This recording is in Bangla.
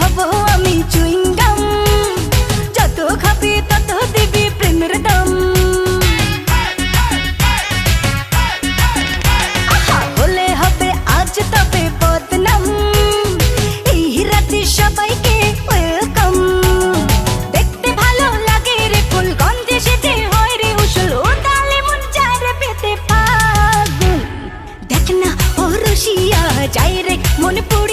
খাবো আমি চুইংগাম, যত খাবি তত দিবি প্রেমের দাম। হলে হবে আজ তবে বদনাম, এই রাতে সবাইকে ওয়েলকাম। দেখতে ভালো লাগে রে ফুল, গন্ধে সেজে হয় রে উসুল, ও তালে মন চায় রে পেতে পাগল। দেখ না ও রসিয়া যায় রে মন পুরো